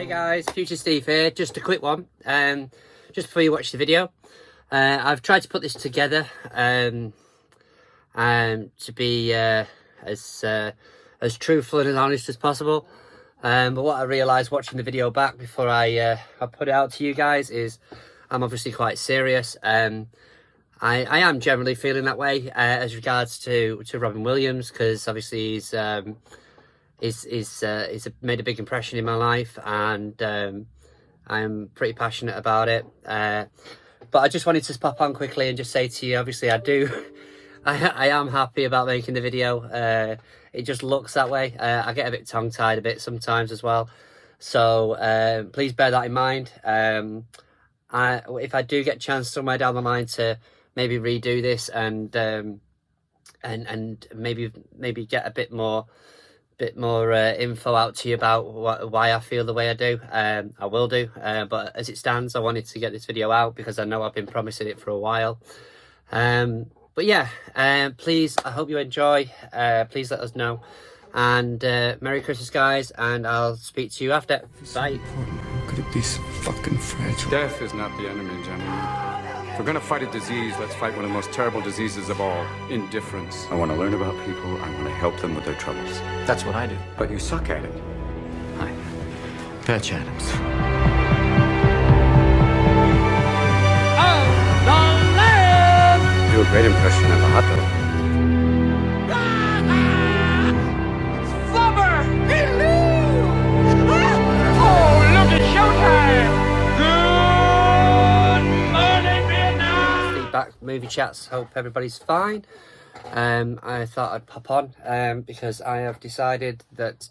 Hey guys, Future Steve here. Just a quick one. Just before you watch the video, I've tried to put this together to be as truthful and as honest as possible. But what I realised watching the video back before I put it out to you guys is I'm obviously quite serious. I am generally feeling that way as regards to Robin Williams, because obviously he's made a big impression in my life, and I'm pretty passionate about it. But I just wanted to pop on quickly and just say to you, obviously I am happy about making the video. It just looks that way. I get a bit tongue-tied a bit sometimes as well, so please bear that in mind. If I do get a chance somewhere down the line to maybe redo this and maybe get a bit more info out to you about why I feel the way I do, I will do. But as it stands, I wanted to get this video out because I know I've been promising it for a while. But yeah, please, I hope you enjoy. Please let us know, and Merry Christmas, guys, and I'll speak to you after. Bye. How could it be so fucking fragile? Death is not the enemy, gentlemen. If we're gonna fight a disease, let's fight one of the most terrible diseases of all, indifference. I want to learn about people. I want to help them with their troubles. That's what I do. But you suck at it. Hi. Patch Adams. You do a great impression of a hot dog. Back movie chats, hope everybody's fine. I thought I'd pop on because I have decided that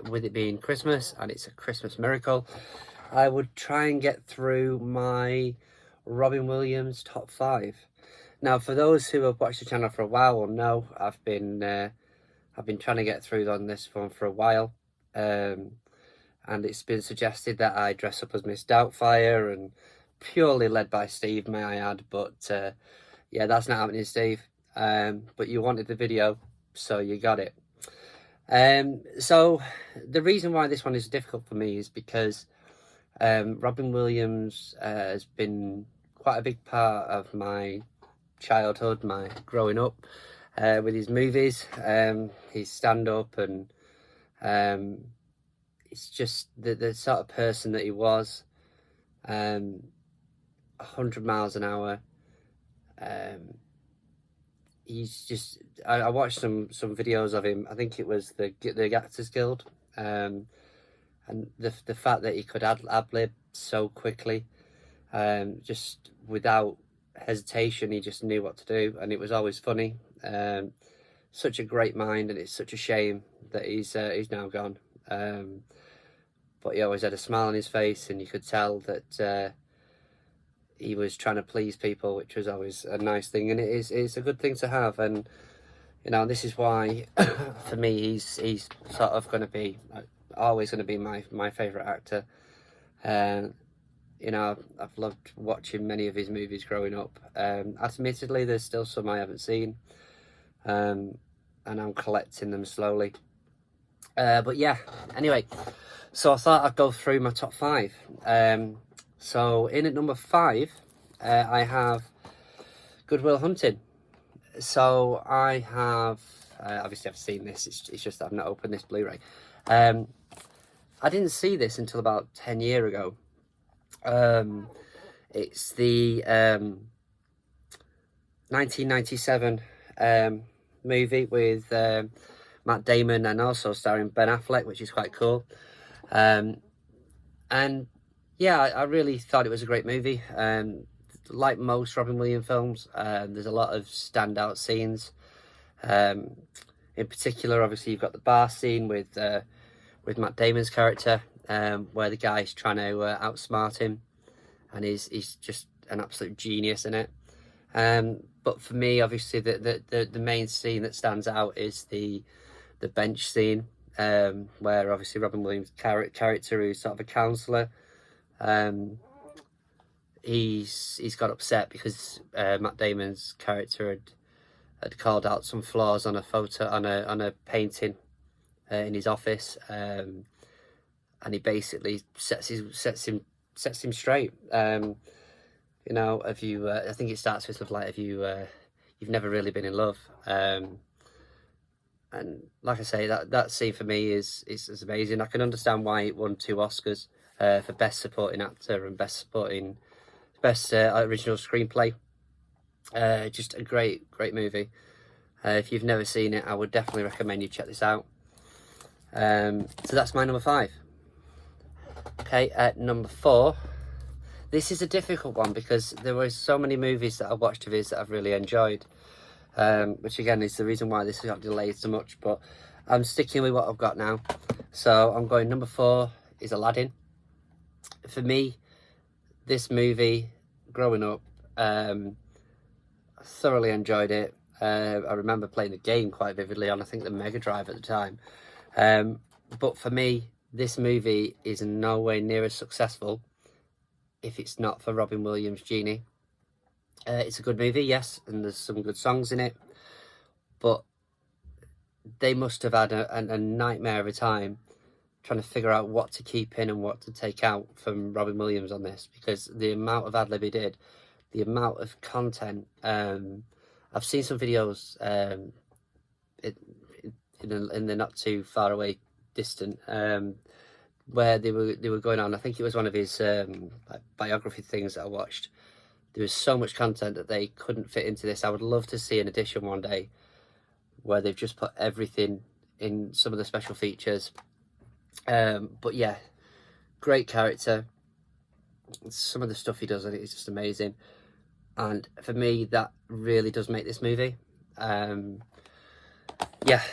with it being Christmas and it's a Christmas miracle, I would try and get through my Robin Williams top 5. Now, for those who have watched the channel for a while will know I've been trying to get through on this one for a while, and it's been suggested that I dress up as Miss Doubtfire, and purely led by Steve, may I add, but yeah, that's not happening, Steve. But you wanted the video, so you got it. So the reason why this one is difficult for me is because Robin Williams has been quite a big part of my childhood, my growing up, with his movies, his stand-up, and it's just the sort of person that he was. 100 miles an hour. He's just, I watched some videos of him. I think it was the Actors Guild, and the fact that he could ad-lib so quickly, just without hesitation. He just knew what to do, and it was always funny. Such a great mind, and it's such a shame that he's now gone. But he always had a smile on his face, and you could tell that he was trying to please people, which was always a nice thing, and it's a good thing to have. And you know, this is why for me he's sort of going to be always going to be my favorite actor. You know, I've loved watching many of his movies growing up. Admittedly, there's still some I haven't seen, and I'm collecting them slowly. But yeah, anyway, so I thought I'd go through my top 5. So in at number 5, I have Good Will Hunting. So I have, obviously I've seen this, it's just that I've not opened this Blu-ray. I didn't see this until about 10 years ago. It's the 1997 movie with Matt Damon, and also starring Ben Affleck, which is quite cool. And yeah, I really thought it was a great movie. Like most Robin Williams films, there's a lot of standout scenes. In particular, obviously, you've got the bar scene with Matt Damon's character, where the guy's trying to outsmart him, and he's just an absolute genius in it. But for me, obviously, the main scene that stands out is the bench scene, where obviously Robin Williams' character, who's sort of a counsellor, he's got upset because Matt Damon's character had called out some flaws on a photo, on a painting in his office, and he basically sets him straight. You know, have you? I think it starts with stuff like, have you? You've never really been in love. And like I say, that scene for me is amazing. I can understand why it won 2 Oscars for Best Supporting Actor and Best Original Screenplay. Just a great movie. If you've never seen it, I would definitely recommend you check this out. So that's my number 5. Okay, at number 4. This is a difficult one because there were so many movies that I watched of his that I've really enjoyed. Which again is the reason why this got delayed so much, but I'm sticking with what I've got now. So I'm going, number 4 is Aladdin. For me, this movie, growing up, I thoroughly enjoyed it. I remember playing the game quite vividly on, I think, the Mega Drive at the time. But for me, this movie is nowhere near as successful if it's not for Robin Williams' Genie. It's a good movie, yes, and there's some good songs in it, but they must have had a nightmare of a time trying to figure out what to keep in and what to take out from Robin Williams on this, because the amount of ad-lib he did, the amount of content. I've seen some videos in the not too far away distant where they were going on. I think it was one of his like biography things that I watched. There was so much content that they couldn't fit into this. I would love to see an edition one day where they've just put everything in some of the special features. But yeah, great character. Some of the stuff he does in it is just amazing. And for me, that really does make this movie. Yeah,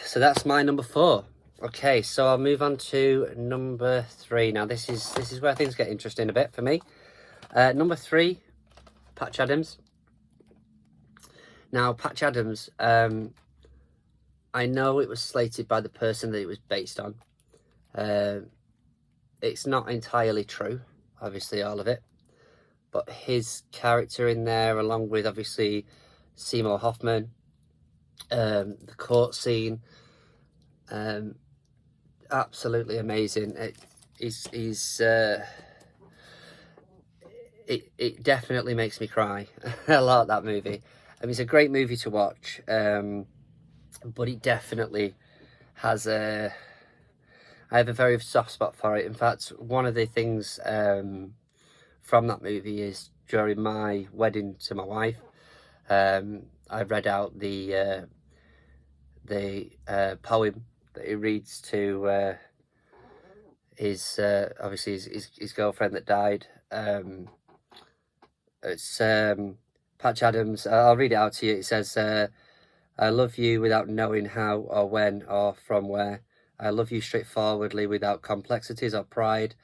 so that's my number 4. Okay, so I'll move on to number 3. Now this is where things get interesting a bit for me. Number 3, Patch Adams. Now, Patch Adams, I know it was slated by the person that it was based on. It's not entirely true, obviously, all of it. But his character in there, along with, obviously, Seymour Hoffman, the court scene, absolutely amazing. It definitely makes me cry a lot, that movie. I mean, it's a great movie to watch, but it definitely has I have a very soft spot for it. In fact, one of the things from that movie is during my wedding to my wife, I read out the poem that he reads to his obviously his girlfriend that died. It's Patch Adams. I'll read it out to you. It says, I love you without knowing how or when or from where. I love you straightforwardly without complexities or pride.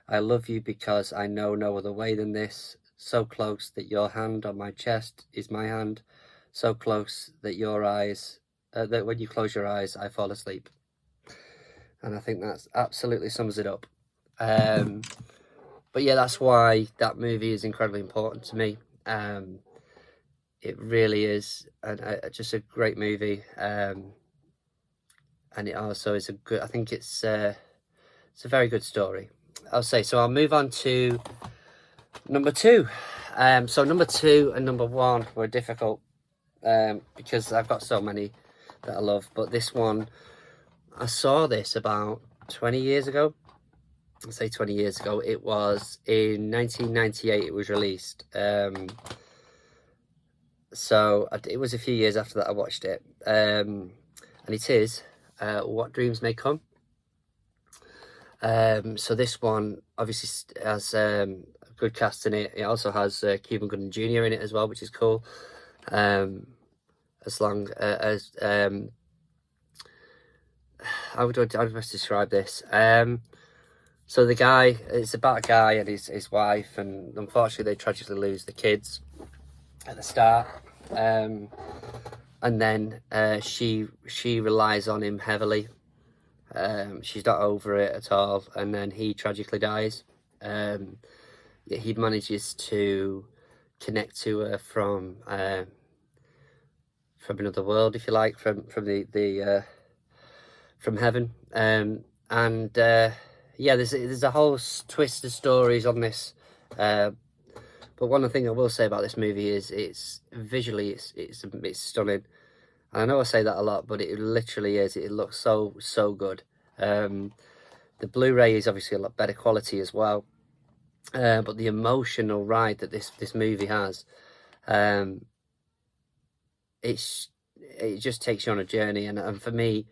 I love you because I know no other way than this. So close that your hand on my chest is my hand. So close that your eyes, that when you close your eyes, I fall asleep. And I think that absolutely sums it up. But yeah, that's why that movie is incredibly important to me. It really is just a great movie. And it also is a good, I think it's a very good story, I'll say. So I'll move on to number 2. So number 2 and number 1 were difficult because I've got so many that I love. But this one, I saw this about 20 years ago. I'll say 20 years ago. It was in 1998 it was released. So it was a few years after that I watched it. And it is What Dreams May Come. So this one obviously has a good cast in it. It also has Cuba Gooding Jr. in it as well, which is cool. As long as how would I best describe this? So the guy, it's about a guy and his wife, and unfortunately they tragically lose the kids at the start. And then she relies on him heavily. She's not over it at all, and then he tragically dies. He manages to connect to her from another world, if you like, from heaven, and yeah, there's a whole twist of stories on this. But one thing I will say about this movie is it's visually it's stunning. And I know I say that a lot, but it literally is. It looks so good. The Blu-ray is obviously a lot better quality as well. But the emotional ride that this movie has, it just takes you on a journey, and for me,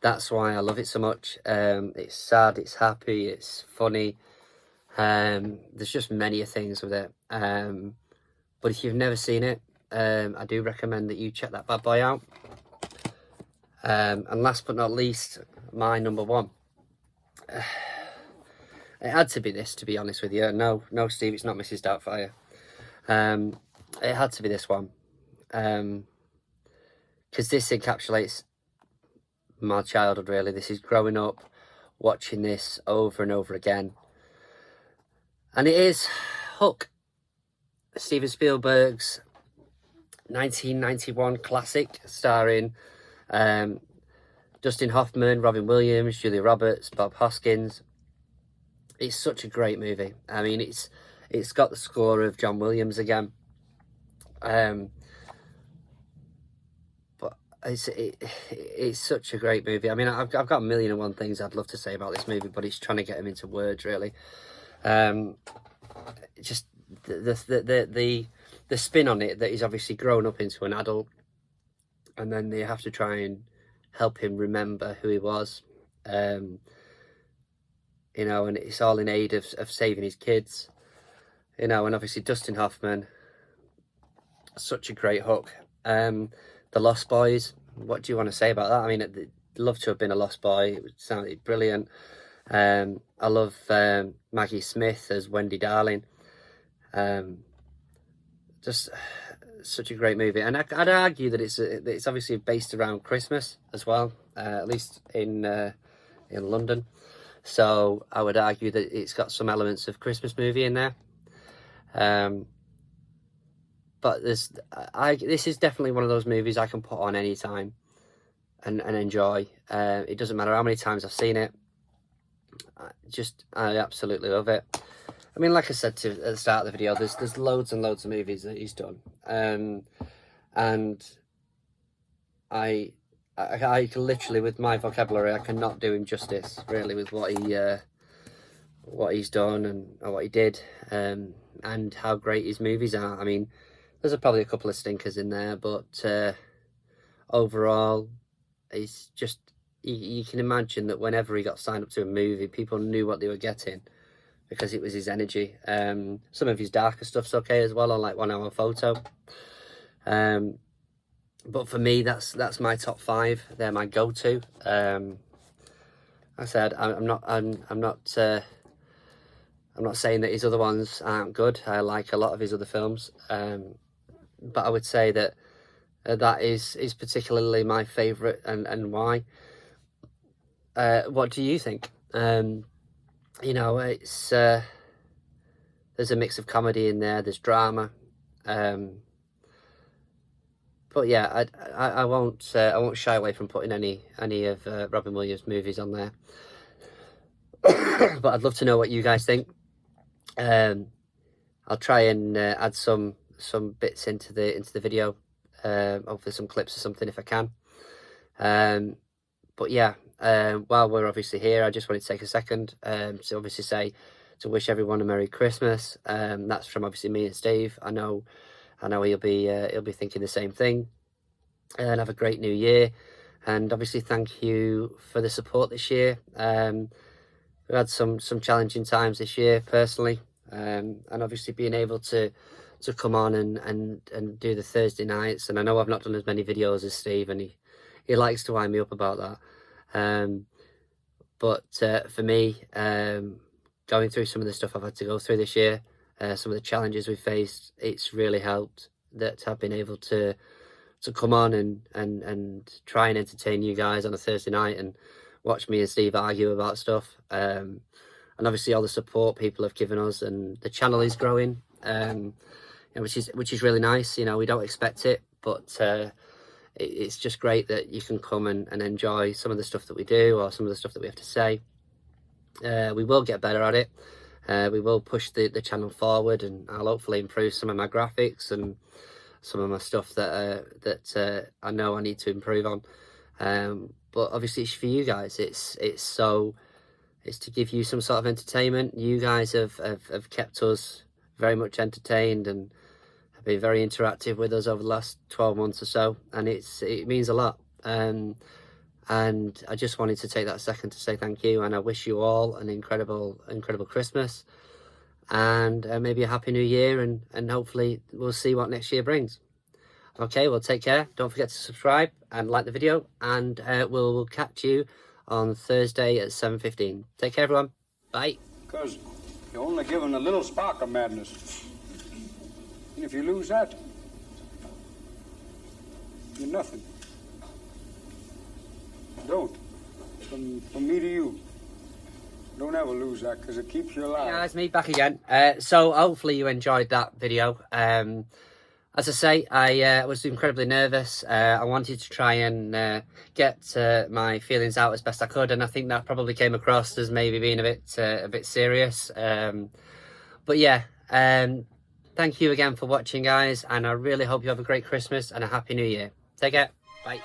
that's why I love it so much. It's sad, it's happy, it's funny. There's just many things with it. But if you've never seen it, I do recommend that you check that bad boy out. And last but not least, my number one. It had to be this, to be honest with you. No, Steve, it's not Mrs. Doubtfire. It had to be this one. Because this encapsulates my childhood, really. This is growing up, watching this over and over again. And it is Hook, Steven Spielberg's 1991 classic, starring Dustin Hoffman, Robin Williams, Julia Roberts, Bob Hoskins. It's such a great movie. I mean, it's got the score of John Williams again. But it's such a great movie. I mean, I've got a million and one things I'd love to say about this movie, but it's trying to get them into words, really. Just the spin on it, that he's obviously grown up into an adult, and then they have to try and help him remember who he was. You know, and it's all in aid of saving his kids. You know, and obviously Dustin Hoffman, such a great Hook. The Lost Boys, what do you want to say about that? I mean, I'd love to have been a Lost Boy. It sounded brilliant. I love Maggie Smith as Wendy Darling. Just such a great movie, and I'd argue that it's obviously based around Christmas as well, at least in London. So I would argue that it's got some elements of Christmas movie in there. But this is definitely one of those movies I can put on any time and enjoy. It doesn't matter how many times I've seen it. I absolutely love it. I mean, like I said at the start of the video, there's loads and loads of movies that he's done, and I literally, with my vocabulary, I cannot do him justice, really, with what he's done and what he did, and how great his movies are. I mean, there's probably a couple of stinkers in there, but overall, it's just, you can imagine that whenever he got signed up to a movie, people knew what they were getting, because it was his energy. Some of his darker stuff's okay as well, on like 1 Hour Photo. But for me, that's my top 5. They're my go-to. I said I'm not saying that his other ones aren't good. I like a lot of his other films, but I would say that that is particularly my favourite, and why. What do you think? You know, it's there's a mix of comedy in there. There's drama. But yeah, I won't shy away from putting any of Robin Williams' movies on there. But I'd love to know what you guys think. I'll try and add some bits into the video, hopefully some clips or something if I can. But yeah, while we're obviously here, I just wanted to take a second to obviously to wish everyone a Merry Christmas. That's from obviously me and Steve. I know he'll be thinking the same thing. And have a great new year. And obviously thank you for the support this year. We've had some challenging times this year personally, and obviously being able to come on and do the Thursday nights. And I know I've not done as many videos as Steve, and he likes to wind me up about that. But for me, going through some of the stuff I've had to go through this year, some of the challenges we've faced, it's really helped that I've been able to come on and try and entertain you guys on a Thursday night and watch me and Steve argue about stuff. And obviously all the support people have given us, and the channel is growing, which is really nice. You know, we don't expect it, but it's just great that you can come and enjoy some of the stuff that we do, or some of the stuff that we have to say. We will get better at it. We will push the channel forward, and I'll hopefully improve some of my graphics and some of my stuff that I know I need to improve on. But obviously it's for you guys. It's to give you some sort of entertainment. You guys have kept us very much entertained and have been very interactive with us over the last 12 months or so, and it means a lot. And I just wanted to take that second to say thank you, and I wish you all an incredible Christmas, and maybe a happy new year, and hopefully we'll see what next year brings. Okay, well, take care. Don't forget to subscribe and like the video, and we'll catch you on Thursday at 7:15. Take care, everyone. Bye. Because you're only given a little spark of madness. And if you lose that, you're nothing. Don't. From me to you. Don't ever lose that, because it keeps you alive. Hey guys, me back again. So hopefully you enjoyed that video. As I say, I was incredibly nervous. I wanted to try and get my feelings out as best I could, and I think that probably came across as maybe being a bit serious. But yeah, thank you again for watching, guys, and I really hope you have a great Christmas and a happy New Year. Take care. Bye.